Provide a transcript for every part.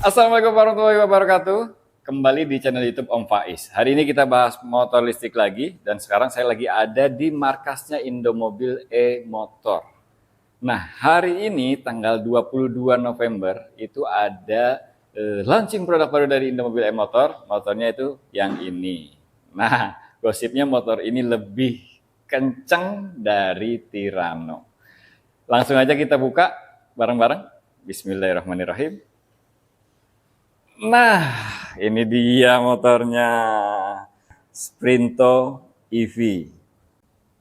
Assalamualaikum warahmatullahi wabarakatuh. Kembali di channel YouTube Om Faiz. Hari ini kita bahas motor listrik lagi, dan sekarang saya lagi ada di markasnya Indomobil E-Motor. Nah, hari ini tanggal 22 November itu ada launching produk baru dari Indomobil E-Motor. Motornya itu yang ini. Nah, gosipnya motor ini lebih kencang dari Tirano. Langsung aja kita buka bareng-bareng. Bismillahirrahmanirrahim. Nah, ini dia motornya, Sprinto EV.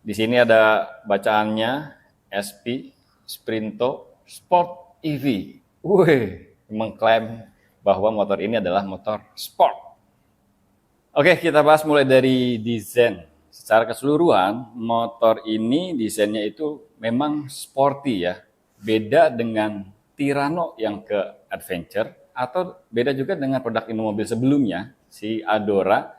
Di sini ada bacaannya SP Sprinto Sport EV. Wih, mengklaim bahwa motor ini adalah motor sport. Oke, kita bahas mulai dari desain. Secara keseluruhan, motor ini desainnya itu memang sporty ya. Beda dengan Tirano yang ke adventure, atau beda juga dengan produk Indomobil sebelumnya, si Adora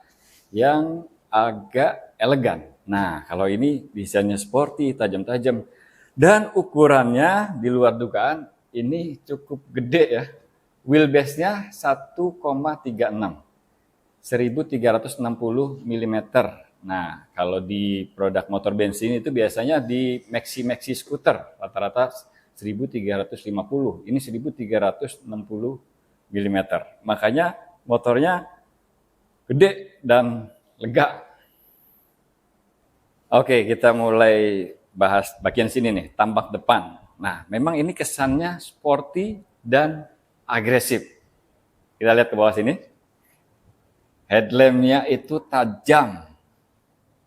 yang agak elegan. Nah, kalau ini desainnya sporty, tajam-tajam. Dan ukurannya di luar dugaan, ini cukup gede ya. Wheelbase-nya 1,36. 1360 mm. Nah, kalau di produk motor bensin itu biasanya di maxi scooter, rata-rata 1350. Ini 1360 mm. Makanya motornya gede dan lega. Oke, kita mulai bahas bagian sini nih, tampak depan. Nah, memang ini kesannya sporty dan agresif. Kita lihat ke bawah sini. Headlampnya itu tajam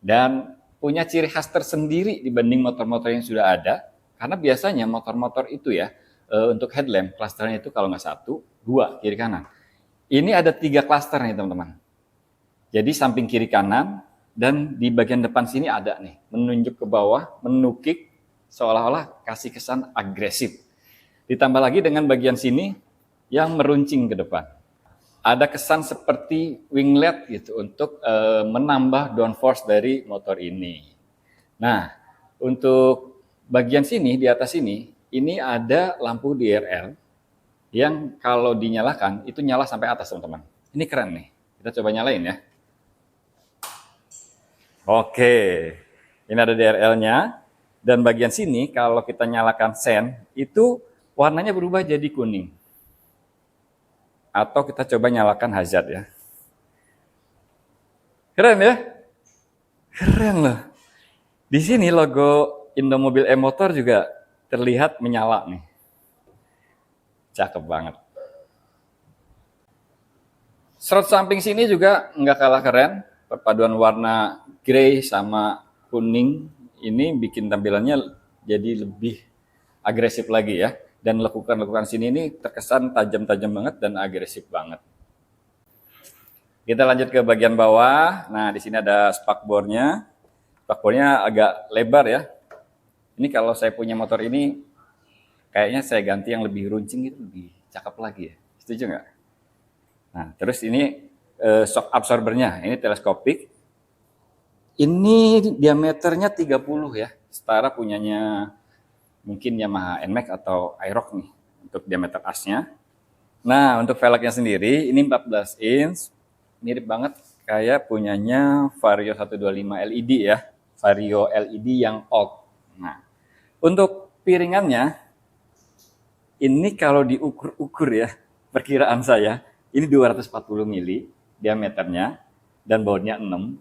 dan punya ciri khas tersendiri dibanding motor-motor yang sudah ada. Karena biasanya motor-motor itu ya, untuk headlamp, klasternya itu kalau nggak 1, 2 kiri kanan. Ini ada 3 klaster nih teman-teman. Jadi samping kiri kanan dan di bagian depan sini ada nih, menunjuk ke bawah, menukik, seolah-olah kasih kesan agresif. Ditambah lagi dengan bagian sini yang meruncing ke depan. Ada kesan seperti winglet gitu untuk menambah downforce dari motor ini. Nah, untuk bagian sini, di atas ini ada lampu DRL yang kalau dinyalakan itu nyala sampai atas teman-teman. Ini keren nih. Kita coba nyalain ya. Oke, ini ada DRL-nya. Dan bagian sini kalau kita nyalakan sen, itu warnanya berubah jadi kuning. Atau kita coba nyalakan hazard ya. Keren ya? Keren loh. Di sini logo Indomobil E-Motor juga terlihat menyala nih. Cakep banget. Serot samping sini juga nggak kalah keren. Perpaduan warna grey sama kuning ini bikin tampilannya jadi lebih agresif lagi ya. Dan lekukan-lekukan sini ini terkesan tajam-tajam banget dan agresif banget. Kita lanjut ke bagian bawah. Nah, di sini ada spakbornya. Spakbornya agak lebar ya. Ini kalau saya punya motor ini, kayaknya saya ganti yang lebih runcing gitu, lebih cakep lagi ya. Setuju nggak? Nah, terus ini shock absorbernya. Ini teleskopik. Ini diameternya 30 ya. Setara punyanya mungkin Yamaha NMAX atau Aerox nih untuk diameter asnya. Nah, untuk velgnya sendiri ini 14 inch. Mirip banget kayak punyanya Vario 125 LED ya. Vario LED yang old. Nah, untuk piringannya ini kalau diukur-ukur ya, perkiraan saya, ini 240 mili diameternya dan bautnya 6.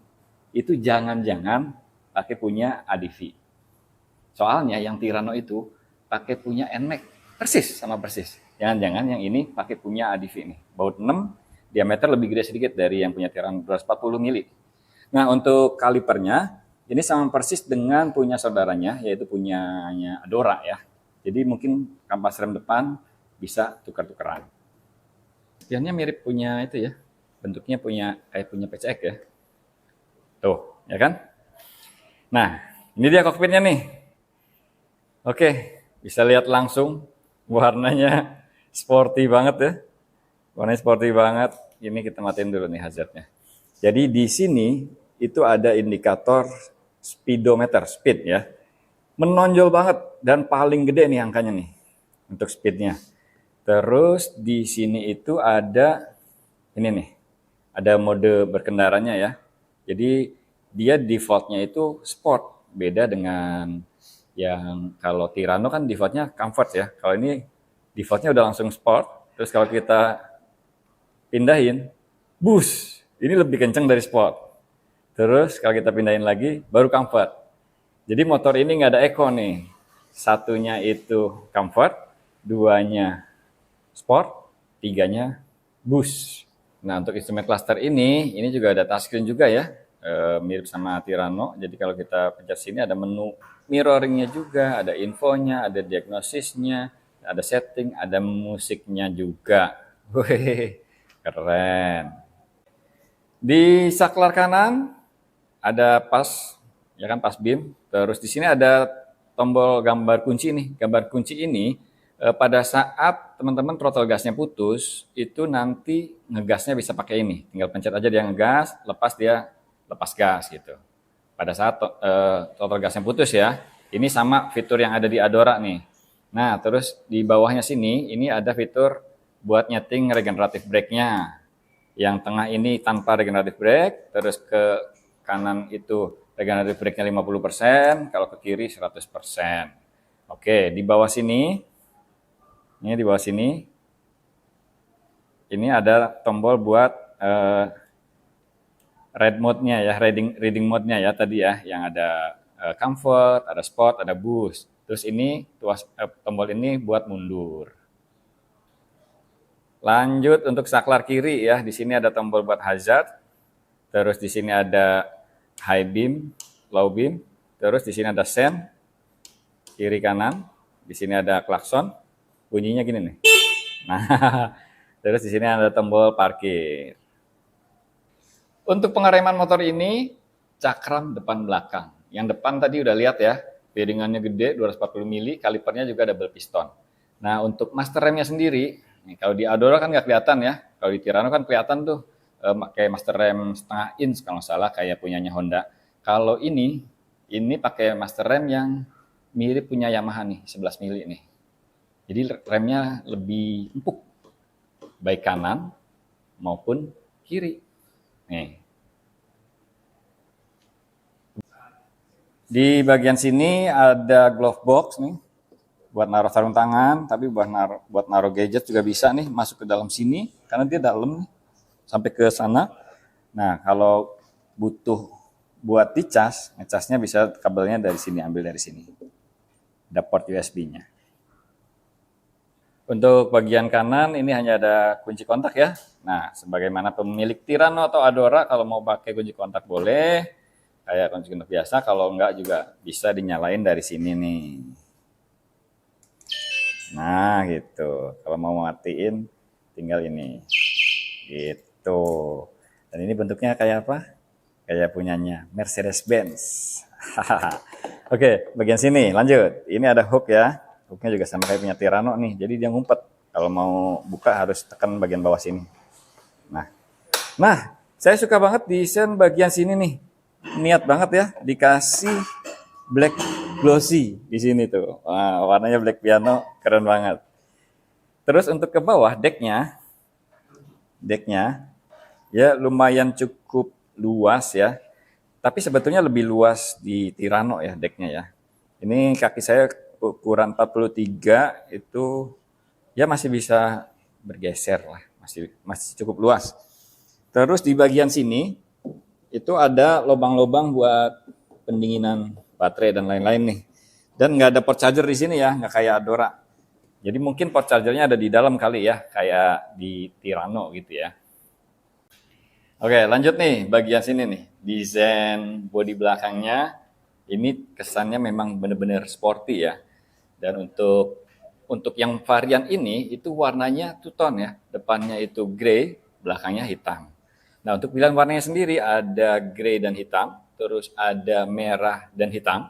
Itu jangan-jangan pakai punya ADV. Soalnya yang Tirano itu pakai punya NMAX, persis. Jangan-jangan yang ini pakai punya ADV nih. Baut 6, diameter lebih gede sedikit dari yang punya Tirano 240 mili. Nah, untuk kalipernya ini sama persis dengan punya saudaranya, yaitu punyanya Adora ya. Jadi mungkin kampas rem depan bisa tukar-tukaran. Spionnya mirip punya itu ya. Bentuknya kayak punya PCX ya. Tuh, ya kan? Nah, ini dia kokpitnya nih. Oke, bisa lihat langsung warnanya sporty banget ya. Warnanya sporty banget. Ini kita matiin dulu nih hazardnya. Jadi di sini itu ada indikator speedometer, speed ya. Menonjol banget dan paling gede nih angkanya nih untuk speednya. Terus di sini itu ada ini nih, ada mode berkendaranya ya. Jadi dia defaultnya itu sport, beda dengan yang kalau Tirano kan defaultnya comfort ya. Kalau ini defaultnya udah langsung sport. Terus kalau kita pindahin, bus, ini lebih kenceng dari sport. Terus kalau kita pindahin lagi, baru comfort. Jadi motor ini nggak ada eco nih. Satunya itu comfort, duanya sport, tiganya bus. Nah untuk instrumen cluster ini juga ada touchscreen juga ya, mirip sama Tirano. Jadi kalau kita pencet sini ada menu mirroringnya juga, ada infonya, ada diagnosisnya, ada setting, ada musiknya juga. Wih, keren. Di saklar kanan ada pas, ya kan pas beam. Terus di sini ada tombol gambar kunci nih. Gambar kunci ini pada saat teman-teman throttle gasnya putus, itu nanti ngegasnya bisa pakai ini. Tinggal pencet aja dia ngegas, dia lepas gas gitu. Pada saat throttle gasnya putus ya. Ini sama fitur yang ada di Adora nih. Nah, terus di bawahnya sini, ini ada fitur buat nyeting regenerative brake-nya. Yang tengah ini tanpa regenerative brake, terus ke kanan itu regenerative brake-nya 50%, kalau ke kiri 100%. Oke, di bawah sini, ini di bawah sini, ini ada tombol buat read mode-nya ya, reading mode-nya ya tadi ya, yang ada comfort, ada sport, ada boost. Terus ini tombol ini buat mundur. Lanjut untuk saklar kiri ya, di sini ada tombol buat hazard. Terus di sini ada high beam, low beam. Terus di sini ada sen, kiri kanan. Di sini ada klakson. Bunyinya gini nih. Nah, terus di sini ada tombol parkir. Untuk pengereman motor ini cakram depan belakang. Yang depan tadi udah lihat ya, bearingannya gede 240 mili, kalipernya juga double piston. Nah, untuk master remnya sendiri, nih, kalau di Adora kan nggak kelihatan ya. Kalau di Tirano kan kelihatan tuh kayak master rem setengah inch kalau nggak salah, kayak punyanya Honda. Kalau ini pakai master rem yang mirip punya Yamaha nih, 11 mili nih. Jadi remnya lebih empuk, baik kanan maupun kiri. Nih. Di bagian sini ada glove box nih, buat naruh sarung tangan, tapi buat naruh gadget juga bisa nih, masuk ke dalam sini, karena dia dalam nih, sampai ke sana. Nah, kalau butuh buat dicas, ngecasnya bisa kabelnya dari sini, ambil dari sini. Ada port USB-nya. Untuk bagian kanan ini hanya ada kunci kontak ya. Nah, sebagaimana pemilik Tirano atau Adora, kalau mau pakai kunci kontak boleh, kayak kunci kontak biasa, kalau enggak juga bisa dinyalain dari sini nih. Nah, gitu. Kalau mau matiin, tinggal ini. Gitu. Dan ini bentuknya kayak apa? Kayak punyanya Mercedes-Benz. Oke, bagian sini, lanjut. Ini ada hook ya. Hooknya juga sama kayak punya Tirano nih. Jadi dia ngumpet. Kalau mau buka harus tekan bagian bawah sini. Nah, saya suka banget desain bagian sini nih. Niat banget ya, dikasih black glossy di sini tuh. Wah, warnanya black piano, keren banget. Terus untuk ke bawah decknya ya lumayan cukup luas ya. Tapi sebetulnya lebih luas di Tirano ya decknya ya. Ini kaki saya ukuran 43 itu ya masih bisa bergeser lah, masih cukup luas. Terus di bagian sini itu ada lubang-lubang buat pendinginan baterai dan lain-lain nih. Dan nggak ada port charger di sini ya, nggak kayak Adora. Jadi mungkin port chargernya ada di dalam kali ya, kayak di Tirano gitu ya. Oke, lanjut nih bagian sini nih. Desain bodi belakangnya ini kesannya memang benar-benar sporty ya. Dan untuk yang varian ini itu warnanya two tone ya. Depannya itu grey, belakangnya hitam. Nah, untuk pilihan warnanya sendiri ada grey dan hitam, terus ada merah dan hitam,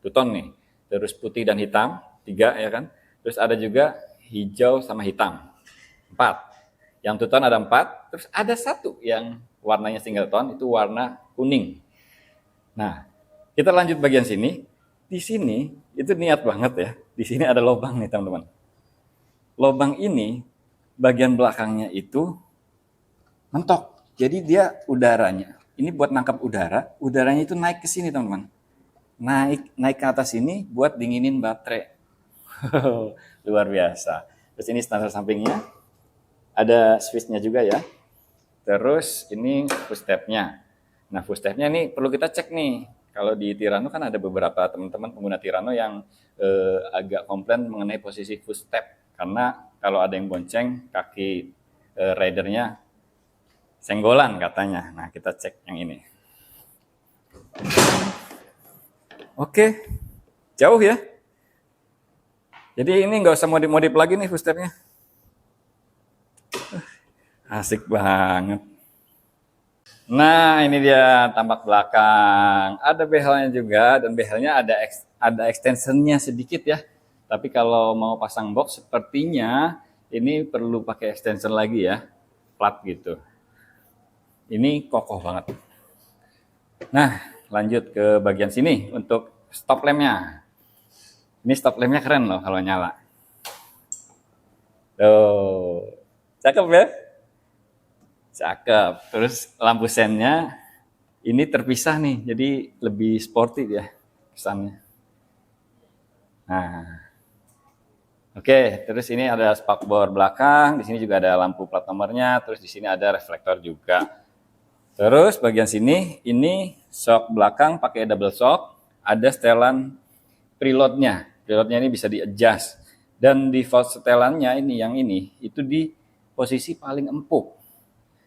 two tone nih. Terus putih dan hitam, 3 ya kan. Terus ada juga hijau sama hitam, 4. Yang two tone ada 4, terus ada 1 yang warnanya single tone, itu warna kuning. Nah, kita lanjut bagian sini. Di sini itu niat banget ya. Di sini ada lubang nih teman-teman. lubang ini bagian belakangnya itu mentok. Jadi dia udaranya, ini buat nangkap udara, udaranya itu naik ke sini teman-teman. Naik ke atas ini buat dinginin baterai. Luar biasa. Terus ini standar sampingnya, ada switch-nya juga ya. Terus ini footstep-nya. Nah, footstep-nya ini perlu kita cek nih. Kalau di Tirano kan ada beberapa teman-teman pengguna Tirano yang agak komplain mengenai posisi footstep. Karena kalau ada yang bonceng, kaki ridernya senggolan katanya. Nah, kita cek yang ini. Oke, jauh ya. Jadi ini nggak usah modif-modif lagi nih footstep-nya. Asik banget. Nah, ini dia tampak belakang. Ada behelnya juga, dan behelnya ada extensionnya sedikit ya. Tapi kalau mau pasang box, sepertinya ini perlu pakai extension lagi ya, flat gitu. Ini kokoh banget. Nah, lanjut ke bagian sini untuk stop lampnya. Ini stop lampnya keren loh kalau nyala. Tuh, cakep ya? Cakep. Terus lampu sennya ini terpisah nih, jadi lebih sporty ya kesannya. Nah, oke. Terus ini ada spakbor belakang. Di sini juga ada lampu plat nomornya. Terus di sini ada reflektor juga. Terus bagian sini ini shock belakang pakai double shock. Ada setelan preloadnya. Preloadnya ini bisa di-adjust. Dan default setelannya ini yang ini itu di posisi paling empuk.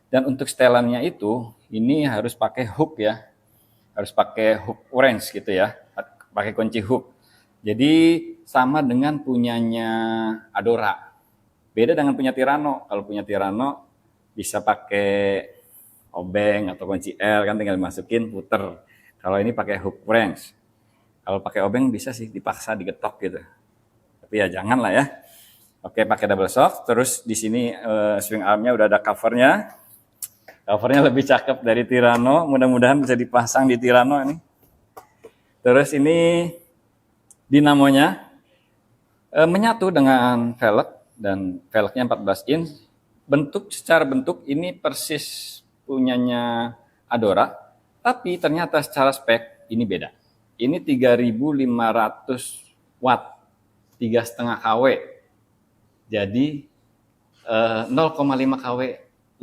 Dan untuk setelannya itu ini harus pakai hook ya. Harus pakai hook wrench gitu ya. Pakai kunci hook. Jadi sama dengan punyanya Adora. Beda dengan punya Tirano. Kalau punya Tirano bisa pakai obeng atau kunci L kan tinggal dimasukin puter. Kalau ini pakai hook wrench. Kalau pakai obeng bisa sih dipaksa digetok gitu. Tapi ya jangan lah ya. Oke, pakai double shock. Terus di sini swing armnya udah ada covernya. Covernya lebih cakep dari Tirano. Mudah-mudahan bisa dipasang di Tirano ini. Terus ini dinamonya menyatu dengan velg dan velgnya 14 inch. Secara bentuk ini persis punyanya Adora, tapi ternyata secara spek ini beda. Ini 3500 watt, 3,5 kW. Jadi 0,5 kW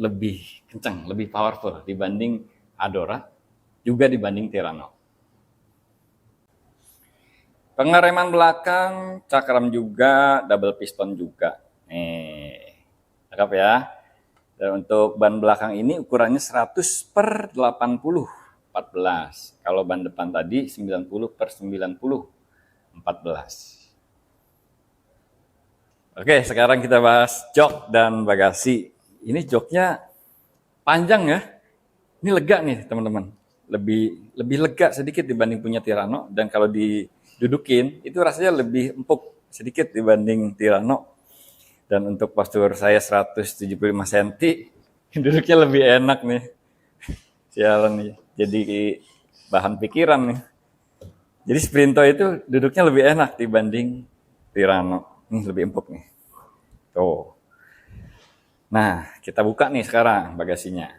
lebih kencang, lebih powerful dibanding Adora, juga dibanding Tirano. Pengereman belakang, cakram juga, double piston juga. Nih, cakep ya. Dan untuk ban belakang ini ukurannya 100/80, 14. Kalau ban depan tadi 90/90, 14. Oke, sekarang kita bahas jok dan bagasi. Ini joknya panjang ya. Ini lega nih teman-teman. Lebih lega sedikit dibanding punya Tirano. Dan kalau didudukin, itu rasanya lebih empuk sedikit dibanding Tirano. Dan untuk postur saya 175 cm, duduknya lebih enak nih. Sialan nih, jadi bahan pikiran nih. Jadi Sprinto itu duduknya lebih enak dibanding Tirano. Ini lebih empuk nih. Tuh. Nah, kita buka nih sekarang bagasinya.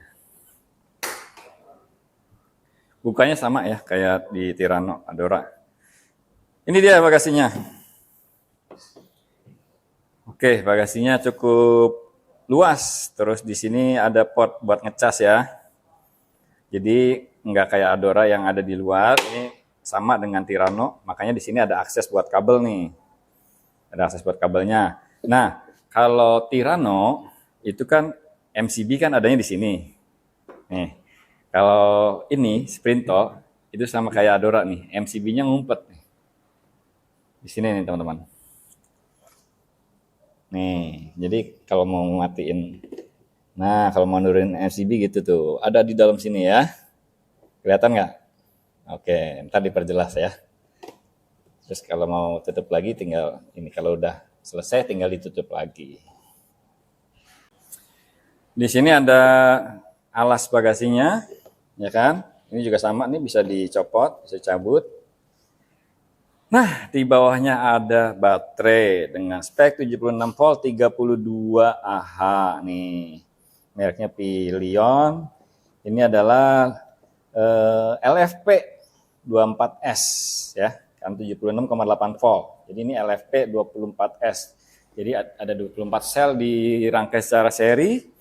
Bukanya sama ya, kayak di Tirano, Adora. Ini dia bagasinya. Oke, bagasinya cukup luas. Terus di sini ada port buat ngecas ya. Jadi nggak kayak Adora yang ada di luar. Ini sama dengan Tirano. Makanya di sini ada akses buat kabel nih. Ada akses buat kabelnya. Nah, kalau Tirano itu kan MCB kan adanya di sini. Nih, kalau ini Sprinto itu sama kayak Adora nih. MCB-nya ngumpet nih. Di sini nih teman-teman. Nih, jadi kalau mau matiin, nah kalau mau nurunin MCB gitu tuh, ada di dalam sini ya. Kelihatan nggak? Oke, ntar diperjelas ya. Terus kalau mau tutup lagi tinggal ini, kalau udah selesai tinggal ditutup lagi. Di sini ada alas bagasinya, ya kan? Ini juga sama nih, bisa dicopot, bisa cabut. Nah, di bawahnya ada baterai dengan spek 76 volt 32 Ah nih. Mereknya Pilion. Ini adalah LFP 24S ya, kan 76,8 volt. Jadi ini LFP 24S. Jadi ada 24 sel dirangkai secara seri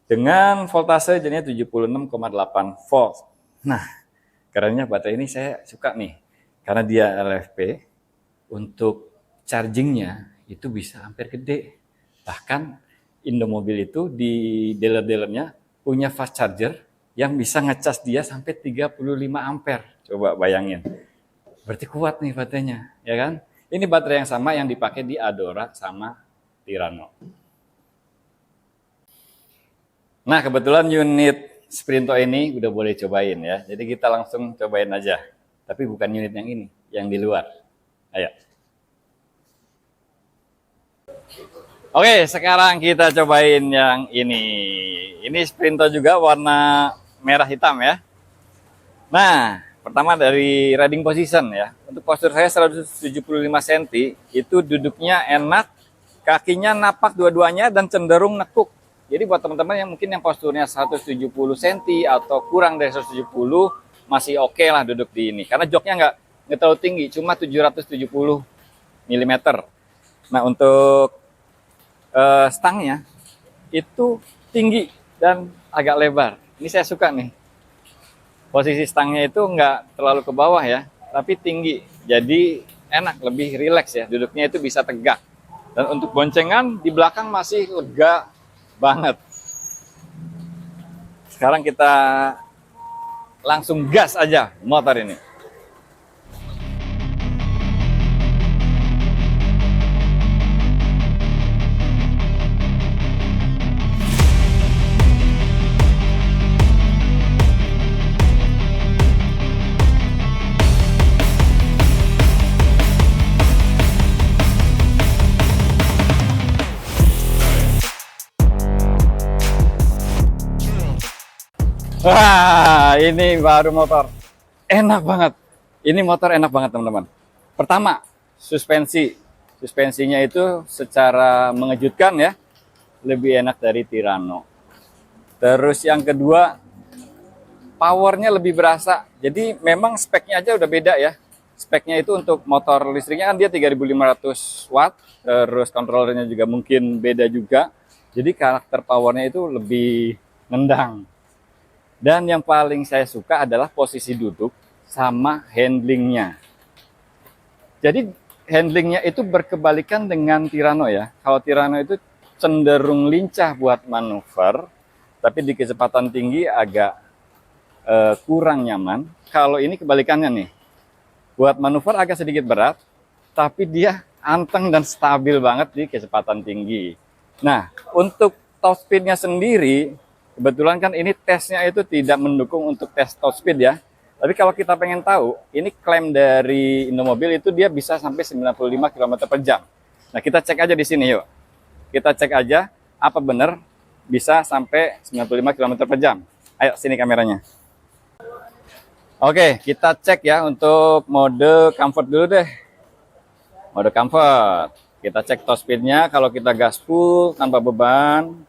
dengan voltase jadinya 76,8 volt. Nah, kerennya baterai ini saya suka nih. Karena dia LFP, untuk chargingnya itu bisa ampere gede. Bahkan Indomobil itu di dealer-dealernya punya fast charger yang bisa ngecas dia sampai 35 ampere. Coba bayangin. Berarti kuat nih baterainya, ya kan? Ini baterai yang sama yang dipakai di Adora sama Tirano. Nah, kebetulan unit Sprinto ini udah boleh cobain ya. Jadi kita langsung cobain aja. Tapi bukan unit yang ini, yang di luar. Ayo. Oke, sekarang kita cobain yang ini. Ini Sprinto juga warna merah hitam ya. Nah, pertama dari riding position ya. Untuk postur saya 175 cm, itu duduknya enak, kakinya napak dua-duanya dan cenderung nekuk. Jadi buat teman-teman yang mungkin yang posturnya 170 cm atau kurang dari 170, masih oke lah duduk di ini. Karena joknya nggak terlalu tinggi, cuma 770 mm. Nah, untuk stangnya itu tinggi dan agak lebar. Ini saya suka nih. Posisi stangnya itu nggak terlalu ke bawah ya, tapi tinggi. Jadi enak, lebih rileks ya. Duduknya itu bisa tegak. Dan untuk boncengan di belakang masih lega banget. Sekarang kita langsung gas aja motor ini. Wah, ini baru motor. Enak banget. Ini motor enak banget, teman-teman. Pertama, suspensi. Suspensinya itu secara mengejutkan ya. Lebih enak dari Tirano. Terus yang kedua, powernya lebih berasa. Jadi memang speknya aja udah beda ya. Speknya itu untuk motor listriknya kan dia 3500 watt. Terus controllernya juga mungkin beda juga. Jadi karakter powernya itu lebih nendang. Dan yang paling saya suka adalah posisi duduk sama handlingnya. Jadi handlingnya itu berkebalikan dengan Tirano ya. Kalau Tirano itu cenderung lincah buat manuver, tapi di kecepatan tinggi agak kurang nyaman. Kalau ini kebalikannya nih. Buat manuver agak sedikit berat, tapi dia anteng dan stabil banget di kecepatan tinggi. Nah, untuk top speed-nya sendiri, kebetulan kan ini tesnya itu tidak mendukung untuk tes top speed ya. Tapi kalau kita pengen tahu, ini klaim dari Indomobil itu dia bisa sampai 95 km per jam. Nah, kita cek aja di sini yuk. Kita cek aja apa benar bisa sampai 95 km per jam. Ayo sini kameranya. Oke, kita cek ya untuk mode comfort dulu deh. Mode comfort. Kita cek top speed-nya, kalau kita gas full tanpa beban,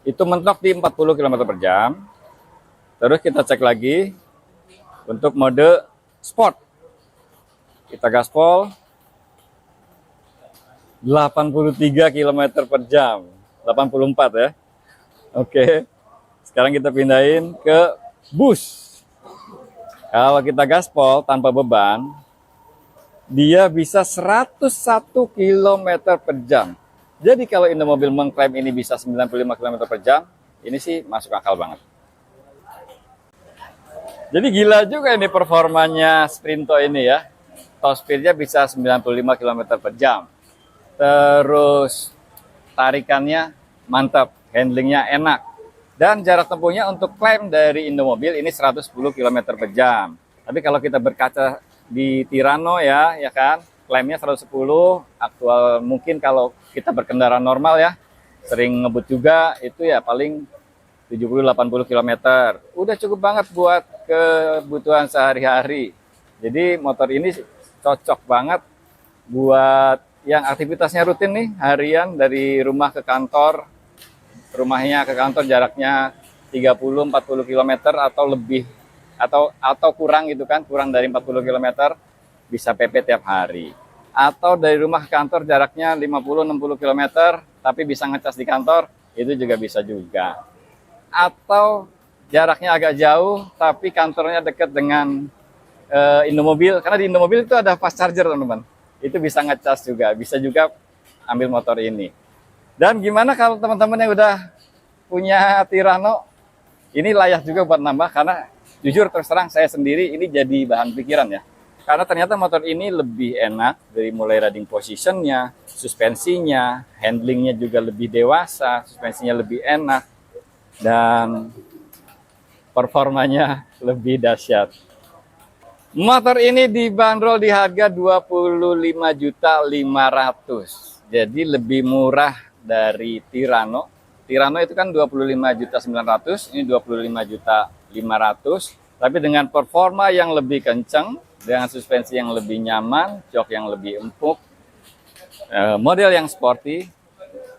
itu mentok di 40 km per jam. Terus kita cek lagi untuk mode sport. Kita gaspol 83 km per jam. 84 ya. Oke. Sekarang kita pindahin ke boost. Kalau kita gaspol tanpa beban, dia bisa 101 km per jam. Jadi kalau Indomobil mengklaim ini bisa 95 km per jam, ini sih masuk akal banget. Jadi gila juga ini performanya Sprinto ini ya. Top speed-nya bisa 95 km per jam. Terus tarikannya mantap, handlingnya enak. Dan jarak tempuhnya untuk klaim dari Indomobil ini 110 km per jam. Tapi kalau kita berkaca di Tirano ya kan, klaimnya 110, aktual mungkin kalau kita berkendara normal ya, sering ngebut juga, itu ya paling 70-80 km. Udah cukup banget buat kebutuhan sehari-hari. Jadi motor ini cocok banget buat yang aktivitasnya rutin nih, harian dari rumah ke kantor, rumahnya ke kantor jaraknya 30-40 km atau lebih, atau kurang gitu kan, kurang dari 40 km, bisa PP tiap hari. Atau dari rumah ke kantor jaraknya 50-60 km, tapi bisa ngecas di kantor, itu juga bisa juga. Atau jaraknya agak jauh, tapi kantornya dekat dengan Indomobil, karena di Indomobil itu ada fast charger teman-teman. Itu bisa ngecas juga, bisa juga ambil motor ini. Dan gimana kalau teman-teman yang udah punya Tirano, ini layak juga buat nambah, karena jujur terus terang saya sendiri ini jadi bahan pikiran ya. Karena ternyata motor ini lebih enak dari mulai riding positionnya, suspensinya, handlingnya juga lebih dewasa, suspensinya lebih enak, dan performanya lebih dahsyat. Motor ini dibanderol di harga 25.500.000. Jadi lebih murah dari Tirano. Tirano itu kan 25.900.000, ini 25.500.000. Tapi dengan performa yang lebih kencang, dengan suspensi yang lebih nyaman, jok yang lebih empuk, model yang sporty,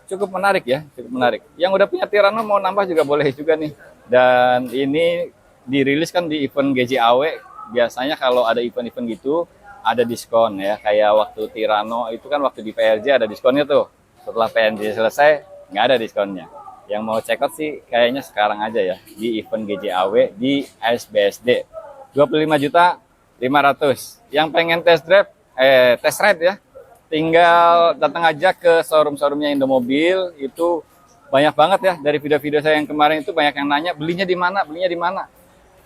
cukup menarik ya, cukup menarik. Yang udah punya Tirano mau nambah juga boleh juga nih. Dan ini dirilis kan di event GJAW. Biasanya kalau ada event-event gitu ada diskon ya, kayak waktu Tirano itu kan waktu di PRJ ada diskonnya tuh. Setelah PRJ selesai nggak ada diskonnya. Yang mau check out sih kayaknya sekarang aja ya di event GJAW di ASBSD. 25.500.000. Yang pengen test drive, test ride ya, tinggal datang aja ke showroom-showroomnya Indomobil. Itu banyak banget ya, dari video-video saya yang kemarin itu banyak yang nanya belinya di mana, belinya di mana.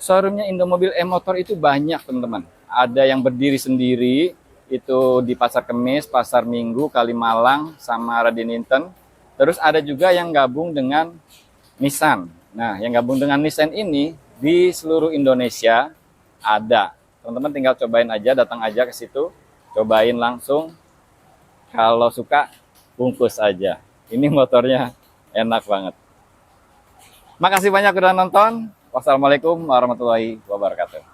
Showroomnya Indomobil e-motor itu banyak teman-teman. Ada yang berdiri sendiri itu di Pasar Kemis, Pasar Minggu, Kalimalang, sama Raden Inten. Terus ada juga yang gabung dengan Nissan. Nah, yang gabung dengan Nissan ini di seluruh Indonesia ada. Teman-teman tinggal cobain aja, datang aja ke situ, cobain langsung. Kalau suka, bungkus aja. Ini motornya enak banget. Makasih banyak udah nonton. Wassalamualaikum warahmatullahi wabarakatuh.